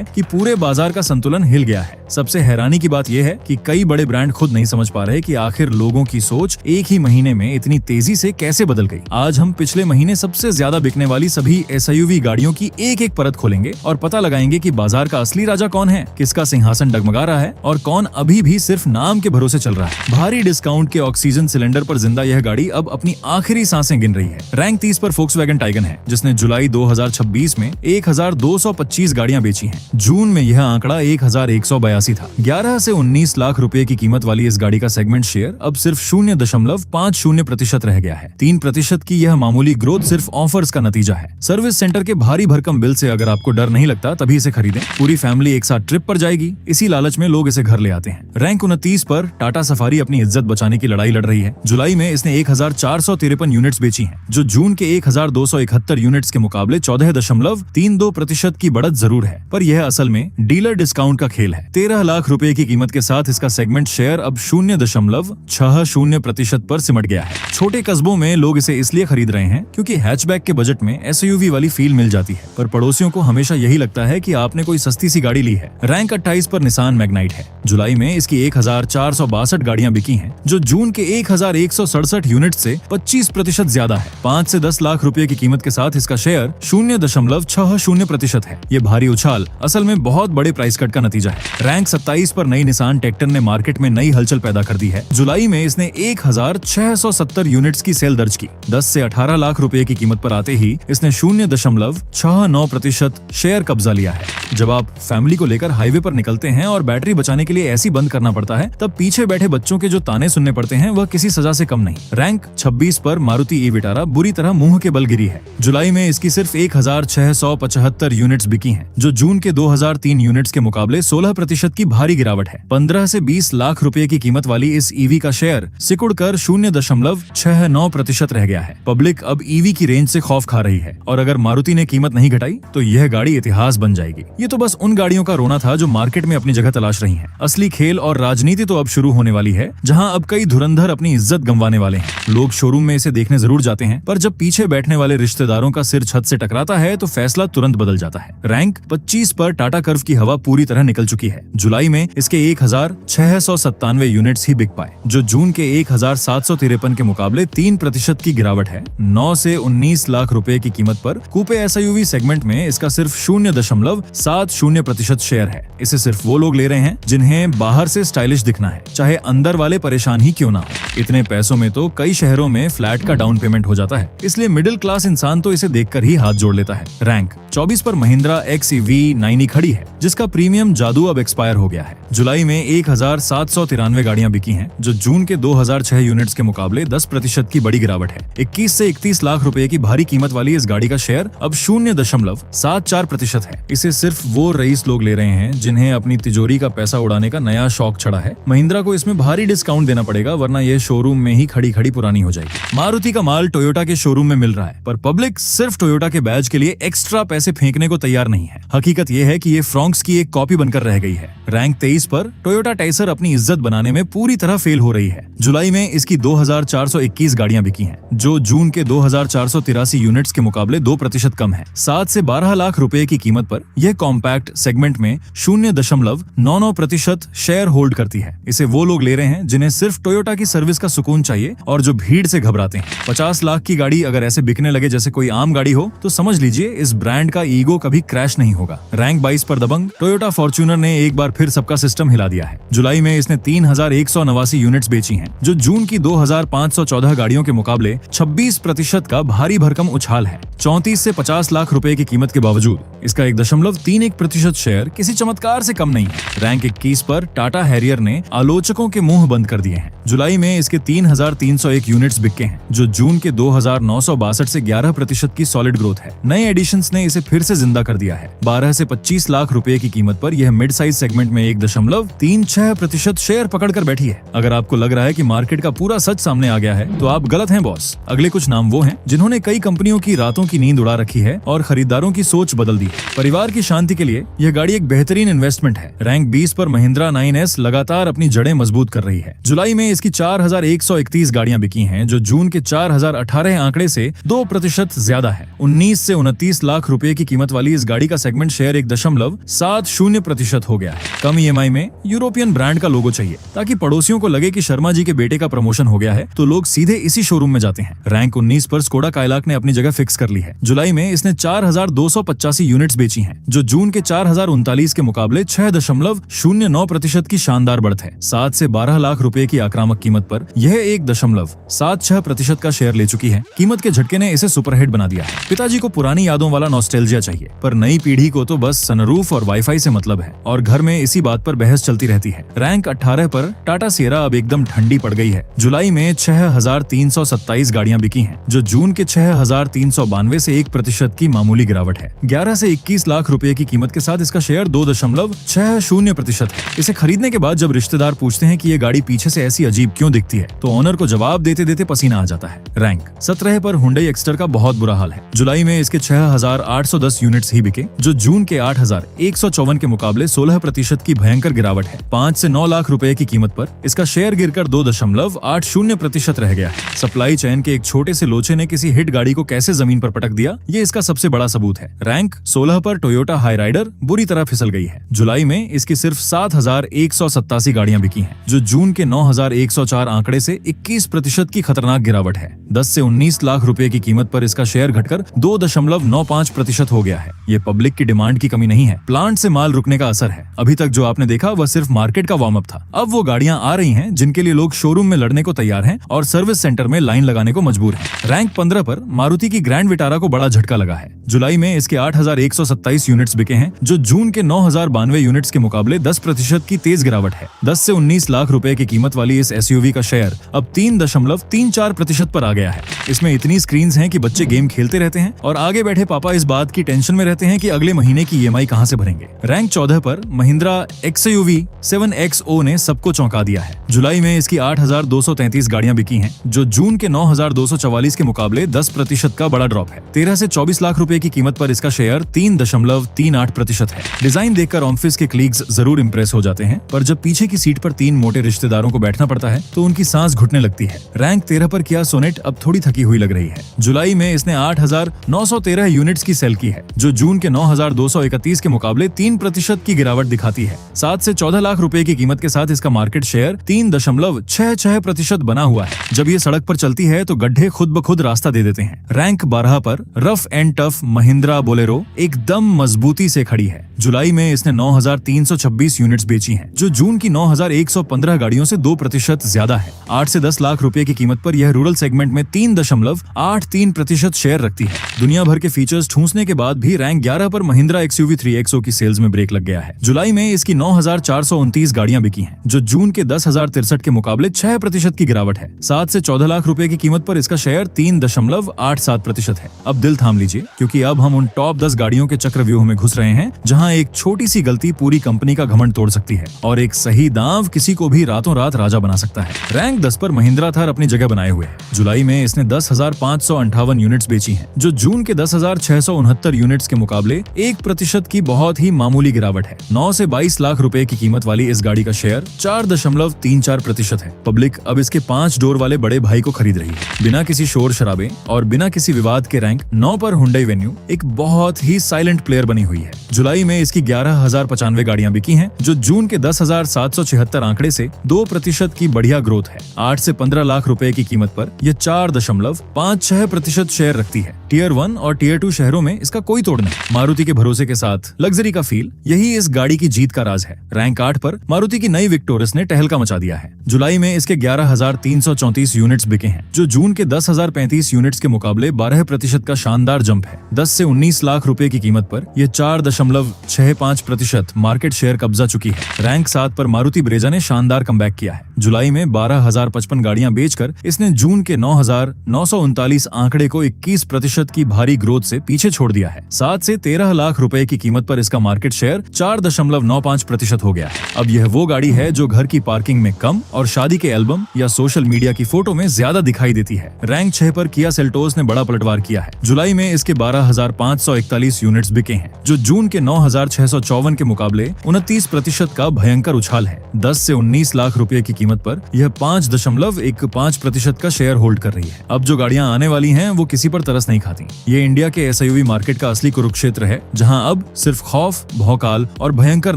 कि पूरे बाजार का संतुलन हिल गया है। सबसे हैरानी की बात यह है कि कई बड़े ब्रांड खुद नहीं समझ पा रहे कि आखिर लोगों की सोच एक ही महीने में इतनी तेजी से कैसे बदल गई। आज हम पिछले महीने सबसे ज्यादा बिकने वाली सभी SUV गाड़ियों की एक एक परत खोलेंगे और पता लगाएंगे कि बाजार का असली राजा कौन है, किसका सिंहासन डगमगा रहा है और कौन अभी भी सिर्फ नाम के भरोसे चल रहा है। भारी डिस्काउंट के ऑक्सीजन सिलेंडर पर जिंदा यह गाड़ी अब अपनी आखिरी सांसें गिन रही है। रैंक 30 पर फोक्सवैगन टाइगन है, जिसने जुलाई 2026 में 1225 गाड़ियां बेची हैं। जून में यह आंकड़ा 1182 था। 11 से 19 लाख रुपए की कीमत वाली इस गाड़ी का सेगमेंट शेयर अब सिर्फ 0.50% रह गया है। 3% की यह मामूली ग्रोथ सिर्फ ऑफर्स का नतीजा है। सर्विस सेंटर के भारी भरकम बिल से अगर आपको डर नहीं लगता तभी इसे खरीदें। पूरी फैमिली एक साथ ट्रिप पर जाएगी, इसी लालच में लोग इसे घर ले आते हैं। रैंक 29 पर टाटा सफारी अपनी इज्जत बचाने की लड़ाई लड़ रही है। जुलाई में इसने 1453 यूनिट्स बेची हैं, जो जून के 1271 यूनिट्स के मुकाबले 14.32% की बढ़त जरूर है, पर यह असल में डीलर डिस्काउंट का खेल है। 13 लाख रुपए की कीमत के साथ इसका सेगमेंट शेयर अब 0.60% पर सिमट गया है। छोटे कस्बों में लोग इसे इसलिए खरीद रहे हैं क्योंकि हैचबैक के बजट में SUV वाली फील मिल जाती है, पर पड़ोसियों को हमेशा यही लगता है कि आपने कोई सस्ती सी गाड़ी ली है। रैंक 28 पर निसान मैग्नाइट है। जुलाई में इसकी 1462 गाड़ियां बिकी हैं, जो जून के 1167 यूनिट से 25% ज्यादा है। 5 से 10 लाख रुपए की कीमत के साथ इसका शेयर 0.60% है। ये भारी उछाल असल में बहुत बड़े प्राइस कट का नतीजा है। रैंक 27 पर नई निसान टेक्टन ने मार्केट में नई हलचल पैदा कर दी है। जुलाई में इसने 1670 यूनिट्स की सेल दर्ज की। 10 से 18 लाख रुपए की कीमत पर आते ही इसने 0.69% शेयर कब्जा लिया है। जब आप फैमिली को लेकर हाईवे पर निकलते हैं और बैटरी बचाने के लिए ऐसी बंद करना पड़ता है, तब पीछे बैठे बच्चों के जो ताने सुनने पड़ते हैं वह किसी सजा से कम नहीं। रैंक 26 पर मारुति ई विटारा बुरी तरह मुंह के बल गिरी है। जुलाई में इसकी सिर्फ 1675 यूनिट्स बिकी हैं, जो जून के 2003 यूनिट्स के मुकाबले 16% की भारी गिरावट है। 15 से 20 लाख रुपए की कीमत वाली इस ईवी का शेयर सिकुड़कर 0.69% रह गया है। पब्लिक अब ईवी की रेंज से खौफ खा रही है और अगर मारुति ने कीमत नहीं घटाई तो यह गाड़ी इतिहास बन जाएगी। ये तो बस उन गाड़ियों का रोना था जो मार्केट में अपनी जगह तलाश रही हैं। असली खेल और राजनीति तो अब शुरू होने वाली है, जहां अब कई धुरंधर अपनी इज्जत गंवाने वाले हैं। लोग शोरूम में इसे देखने जरूर जाते हैं, पर जब पीछे बैठने वाले रिश्तेदारों का सिर छत से टकराता है तो फैसला तुरंत बदल जाता है। रैंक 25 पर टाटा कर्व की हवा पूरी तरह निकल चुकी है। जुलाई में इसके 1697 यूनिट्स ही बिक पाए, जो जून के 1753 के मुकाबले 3% की गिरावट है। 9 से 19 लाख रुपए की कीमत पर कूपे SUV सेगमेंट में इसका सिर्फ 0.70% शेयर है। इसे सिर्फ वो लोग ले रहे हैं जिन्हें बाहर से स्टाइलिश दिखना है, चाहे अंदर वाले परेशान ही क्यों ना हो। इतने पैसों में तो कई शहरों में फ्लैट का डाउन पेमेंट हो जाता है, इसलिए मिडिल क्लास इंसान तो इसे देखकर ही हाथ जोड़ लेता है। रैंक 24 पर महिंद्रा XEV9 खड़ी है, जिसका प्रीमियम जादू अब एक्सपायर हो गया है। जुलाई में 1793 गाड़ियां बिकी हैं, जो जून के 2006 यूनिट्स के मुकाबले 10% की बड़ी गिरावट है। 21 से 31 लाख रुपए की भारी कीमत वाली इस गाड़ी का शेयर अब 0.74% है। इसे सिर्फ वो रईस लोग ले रहे हैं जिन्हें अपनी तिजोरी का पैसा उड़ाने का नया शौक चढ़ा है। महिंद्रा को इसमें भारी डिस्काउंट देना पड़ेगा, वरना ये शोरूम में ही खड़ी खड़ी पुरानी हो जाएगी। मारुति का माल टोयोटा के शोरूम में मिल रहा है, पर पब्लिक सिर्फ टोयोटा के बैज के लिए एक्स्ट्रा पैसे फेंकने को तैयार नहीं है। हकीकत यह है कि ये फ्रॉन्क्स की एक कॉपी बनकर रह गई है। रैंक 23 पर टोयोटा टाइसर अपनी इज्जत बनाने में पूरी तरह फेल हो रही है। जुलाई में इसकी 2421 गाड़ियां बिकी हैं, जो जून के 2483 यूनिट्स के मुकाबले 2% कम है। 7 से 12 लाख रुपए की कीमत पर यह कॉम्पैक्ट सेगमेंट में 0.99% शेयर होल्ड करती है। इसे वो लोग ले रहे हैं जिन्हें सिर्फ टोयोटा की सर्विस का सुकून चाहिए और जो भीड़ से घबराते हैं। 50 लाख की गाड़ी अगर ऐसे बिकने लगे जैसे कोई आम गाड़ी हो, तो समझ लीजिए इस ब्रांड का ईगो कभी क्रैश नहीं होगा। रैंक 22 पर दबंग टोयोटा फॉर्च्यूनर ने एक बार फिर सबका सिस्टम हिला दिया है। जुलाई में इसने 3189 यूनिट्स बेची हैं, जो जून की 2514 गाड़ियों के मुकाबले 26% का भारी भरकम उछाल है। 34 से 50 लाख रुपए की कीमत के बावजूद इसका 1.31% शेयर किसी चमत्कार से कम नहीं है। रैंक 21 पर टाटा हैरियर ने आलोचकों के मुंह बंद कर दिए हैं। जुलाई में इसके 3301 यूनिट्स बिके हैं, जो जून के 2962 से 11% की सॉलिड ग्रोथ है। नए एडिशंस ने इसे फिर से जिंदा कर दिया है। 12 से 25 लाख रुपए की कीमत पर यह मिड साइज सेगमेंट में 1.36% शेयर पकड़कर बैठी है। अगर आपको लग रहा है कि मार्केट का पूरा सच सामने आ गया है, तो आप गलत हैं बॉस। अगले कुछ नाम वो हैं जिन्होंने कई कंपनियों की रातों की नींद उड़ा रखी है और खरीदारों की सोच बदल दी है। परिवार की शांति के लिए यह गाड़ी एक बेहतरीन इन्वेस्टमेंट है। रैंक 20 पर महिंद्रा 9S लगातार अपनी जड़ें मजबूत कर रही है। जुलाई में इसकी 4131 गाड़ियां बिकी हैं, जो जून के 4018 आंकड़े से 2% ज्यादा है। 19 से 29 लाख रुपए रुपए की कीमत वाली इस गाड़ी का सेगमेंट शेयर 1.70% हो गया है। कम EMI में यूरोपियन ब्रांड का लोगो चाहिए ताकि पड़ोसियों को लगे कि शर्मा जी के बेटे का प्रमोशन हो गया है, तो लोग सीधे इसी शोरूम में जाते हैं। रैंक 19 पर स्कोडा काइलाक ने अपनी जगह फिक्स कर ली है। जुलाई में इसने 4285 यूनिट्स बेची हैं, जो जून के 4039 के मुकाबले 6.09% की शानदार बढ़त है। 7 से 12 लाख रुपए की आक्रामक कीमत पर यह 1.76% का शेयर ले चुकी है। कीमत के झटके ने इसे सुपरहिट बना दिया है। पिताजी को पुरानी यादों वाला नॉस्टैल्जिया चाहिए, पर नई पीढ़ी को तो बस सनरूफ और वाईफाई से मतलब है, और घर में इसी बात पर बहस चलती रहती है। रैंक 18 पर टाटा सियरा अब एकदम ठंडी पड़ गई है। जुलाई में 6327 गाड़ियां बिकी हैं, जो जून के 6392 से 1% की मामूली गिरावट है। 11 से 21 लाख रुपए की कीमत के साथ इसका शेयर 2.60% है। इसे खरीदने के बाद जब रिश्तेदार पूछते हैं कि ये गाड़ी पीछे से ऐसी अजीब क्यों दिखती है, तो ऑनर को जवाब देते देते पसीना आ जाता है। रैंक 17 पर हुंडई एक्स्टर का बहुत बुरा हाल है। जुलाई में इसके 6810 यूनिट्स ही बिके, जो जून के 8154 के मुकाबले 16% की भयंकर गिरावट है। 5 से 9 लाख रुपए की कीमत पर इसका शेयर गिरकर 2.80% रह गया है। सप्लाई चेन के एक छोटे से लोचे ने किसी हिट गाड़ी को कैसे जमीन पर पटक दिया, ये इसका सबसे बड़ा सबूत है। रैंक 16 पर टोयोटा हाई राइडर बुरी तरह फिसल गई है। जुलाई में इसकी सिर्फ 7187 गाड़ियां बिकी हैं, जो जून के 9104 आंकड़े से 21% की खतरनाक गिरावट है। 10 से 19 लाख रुपए की कीमत पर इसका शेयर घटकर 2.95% हो गया है। ये पब्लिक की डिमांड की कमी नहीं है, प्लांट से माल रुकने का असर है। अभी तक जो आपने देखा वह सिर्फ मार्केट का वार्म अप था। अब वो गाड़ियां आ रही हैं जिनके लिए लोग शोरूम में लड़ने को तैयार हैं और सर्विस सेंटर में लाइन लगाने को मजबूर हैं। रैंक 15 पर मारुति की ग्रैंड विटारा को बड़ा झटका लगा है। जुलाई में इसके 8127 यूनिट्स बिके हैं, जो जून के 9092 यूनिट्स के मुकाबले 10% की तेज गिरावट है। 10 से 19 लाख रुपए की कीमत वाली इस SUV का शेयर अब 3.34% पर आ गया है। इसमें इतनी स्क्रीन्स हैं कि बच्चे गेम खेलते रहते हैं और आगे बैठे पापा इस बात की टेंशन में रहते हैं कि अगले महीने की EMI कहां से भरेंगे। रैंक 14 पर महिंद्रा XUV 7XO ने सबको चौंका दिया है। जुलाई में इसकी 8233 गाड़ियां बिकी हैं, जो जून के 9244 के मुकाबले 10% का बड़ा ड्रॉप है। 13 से 24 लाख रुपए की कीमत पर इसका शेयर 3.38% है। डिजाइन देखकर ऑफिस के कलीग्स जरूर इंप्रेस हो जाते हैं, पर जब पीछे की सीट पर 3 मोटे रिश्तेदारों को बैठना पड़ता है तो उनकी सांस घुटने लगती है। रैंक 13 पर किया सोनेट अब थोड़ी थकी हुई लग रही है। जुलाई में इसने 8913 यूनिट्स की सेल की है, जो जून के 9231 के मुकाबले 3% की गिरावट दिखाती है। 7 से 14 लाख रुपए की कीमत के साथ इसका मार्केट शेयर 3.66% बना हुआ है। जब ये सड़क पर चलती है तो गड्ढे खुद ब खुद रास्ता दे देते हैं। रैंक 12 पर rough and tough Mahindra Bolero एकदम मजबूती से खड़ी है। जुलाई में इसने 9326 यूनिट्स बेची हैं, जो जून की 9115 गाड़ियों से 2% ज्यादा है। 8 से 10 लाख रुपए की कीमत पर यह रूरल सेगमेंट में 3.83% शेयर रखती है। दुनिया भर के फीचर्स ठूंसने के बाद भी रैंक 11 पर महिंद्रा XUV 3XO की सेल्स में ब्रेक लग गया है। जुलाई में इसकी 9429 गाड़ियां बिकी हैं, जो जून के 10,063 के मुकाबले 6% की गिरावट है। 7 से 14 लाख रुपए की कीमत पर इसका शेयर 3.87% है। अब दिल थाम लीजिए, क्योंकि अब हम उन टॉप 10 गाड़ियों के चक्रव्यूह में घुस रहे हैं, जहां एक छोटी सी गलती पूरी कंपनी का घमंड तोड़ सकती है और एक सही दांव किसी को भी रातों रात राजा बना सकता है। रैंक 10 पर महिंद्रा थार अपनी जगह बनाए हुए है। जुलाई में इसने 10,558 यूनिट्स बेची हैं, जो जून के 10,669 यूनिट्स के मुकाबले 1% की बहुत ही मामूली गिरावट है। 9 से 22 लाख रुपए की कीमत वाली इस गाड़ी का शेयर 4.34% है। पब्लिक अब इसके 5 डोर वाले बड़े भाई को खरीद रही है। बिना किसी शोर शराबे और बिना किसी विवाद के रैंक 9 पर हुंडई वेन्यू एक बहुत ही साइलेंट प्लेयर बनी हुई है। जुलाई में इसकी 11,095 गाड़ियां बिकी हैं, जो जून के 10,776 आंकड़े से 2% की बढ़िया ग्रोथ है। 8 से 15 लाख रुपए की कीमत पर यह 4.56% शेयर रखती है। टियर 1 और टियर 2 शहरों में इसका कोई तोड़ नहीं। मारुति के भरोसे के साथ लग्जरी का फील, यही इस गाड़ी की जीत का राज है। रैंक 8 पर मारुति की नई विक्टोरस ने टहलका मचा दिया है। जुलाई में इसके 11,334 यूनिट्स बिके हैं, जो जून के 10,035 यूनिट्स के मुकाबले 12% का शानदार जंप है। 10 से 19 लाख रुपए की कीमत पर यह 4.65% मार्केट शेयर कब्जा चुकी है। रैंक 7 पर मारुति ब्रेजा ने शानदार कमबैक किया है। जुलाई में 12,055 गाड़ियां बेचकर इसने जून के 9,939 आंकड़े को 21% की भारी ग्रोथ से पीछे छोड़ दिया है। 7 से 13 लाख रुपए की कीमत पर इसका मार्केट शेयर 4.95% हो गया है। अब यह वो गाड़ी है जो घर की पार्किंग में कम और शादी के एल्बम या सोशल मीडिया की फोटो में ज्यादा दिखाई देती है। रैंक 6 पर किया सेल्टोस ने बड़ा पलटवार किया है। जुलाई में इसके 12,541 यूनिट्स बिके हैं, जो जून के 9,654 के मुकाबले 29% का भयंकर उछाल है। 10 से 19 लाख रुपए की कीमत पर यह 5.15% का शेयर होल्ड कर रही है। अब जो गाड़ियां आने वाली हैं वो किसी पर तरस नहीं खाती। ये इंडिया के एसयूवी मार्केट का असली कुरुक्षेत्र है, जहां अब सिर्फ खौफ, भौकाल और भयंकर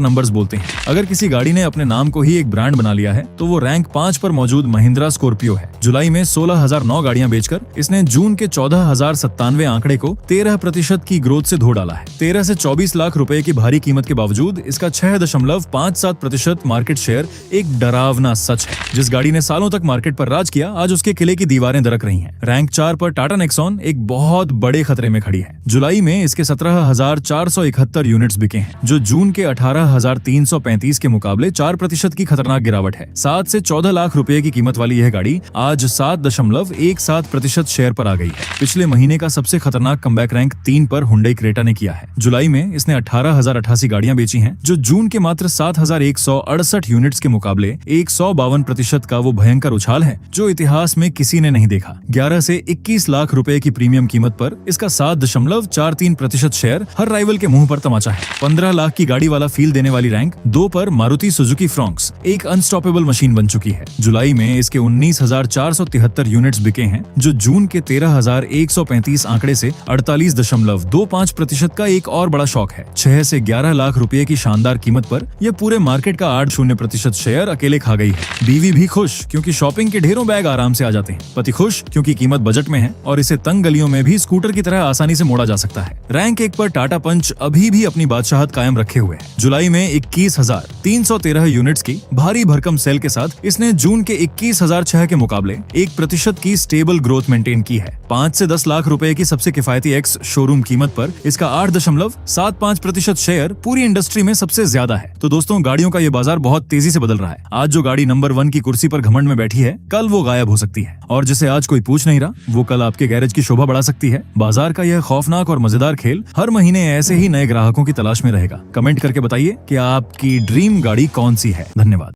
नंबर्स बोलते हैं। अगर किसी गाड़ी ने अपने नाम को ही एक ब्रांड बना लिया है तो वो रैंक 5 पर मौजूद महिंद्रा स्कॉर्पियो है। जुलाई में 16,009 गाड़ियां बेचकर इसने जून के 14,097 आंकड़े को 13% की ग्रोथ से धो डाला है। 13 से 24 लाख रुपए की भारी कीमत के बावजूद इसका 6.57% मार्केट शेयर एक डरावना सच है। जिस गाड़ी ने सालों तक मार्केट पर राज किया, आज उसके किले की दीवारें दरक रही हैं। रैंक 4 पर टाटा नेक्सॉन एक बहुत बड़े खतरे में खड़ी है। जुलाई में इसके 17,471 यूनिट्स बिके हैं, जो जून के 18,335 के मुकाबले 4% की खतरनाक गिरावट है। 7 से 14 लाख रुपए की कीमत वाली यह गाड़ी आज 7.17% शेयर पर आ गई है। पिछले महीने का सबसे खतरनाक कमबैक रैंक 3 पर हुंडई क्रेटा ने किया है। जुलाई में इसने 18,088 गाड़ियां बेची हैं, जो जून के मात्र 7,168 यूनिट्स के मुकाबले 152% का वो भयंकर उछाल है जो इतिहास में किसी ने नहीं देखा। 11 से 21 लाख रुपए की प्रीमियम कीमत पर इसका 7.43% शेयर हर राइवल के मुंह पर तमाचा है। 15 लाख की गाड़ी वाला फील देने वाली रैंक 2 पर मारुति सुजुकी फ्रॉन्क्स एक अनस्टॉपेबल मशीन बन चुकी है। जुलाई में इसके 19,473 यूनिट्स बिके हैं, जो जून के 13,135 आंकड़े से 48.25% का एक और बड़ा शॉक है। 6 से 11 लाख रुपए की शानदार कीमत पर यह पूरे मार्केट का 8% शेयर अकेले खा गई है। बीवी भी खुश क्योंकि शॉपिंग के ढेरों बैग आराम से आ जाते हैं। पति खुश क्योंकि कीमत बजट में है और इसे तंग गलियों में भी स्कूटर की तरह आसानी से मोड़ा जा सकता है। रैंक 1 पर टाटा पंच अभी भी अपनी बादशाहत कायम रखे हुए है। जुलाई में 21,313 यूनिट्स की भारी भरकम सेल के साथ इसने जून के 21,006 के मुकाबले 1% की स्टेबल ग्रोथ मेंटेन की है। 5 से 10 लाख रुपए की सबसे किफायती एक्स शोरूम कीमत पर इसका 8.75% शेयर पूरी इंडस्ट्री में सबसे ज्यादा है। तो दोस्तों, गाड़ियों का ये बाजार बहुत तेजी से बदल रहा है। आज जो गाड़ी नंबर 1 की कुर्सी पर घमंड में बैठी है, कल वो गायब हो सकती है, और जिसे आज कोई पूछ नहीं रहा, वो कल आपके गैरेज की शोभा बढ़ा सकती है। बाजार का यह खौफनाक और मजेदार खेल हर महीने ऐसे ही नए ग्राहकों की तलाश में रहेगा। कमेंट करके बताइए कि आपकी ड्रीम गाड़ी कौन सी है। धन्यवाद।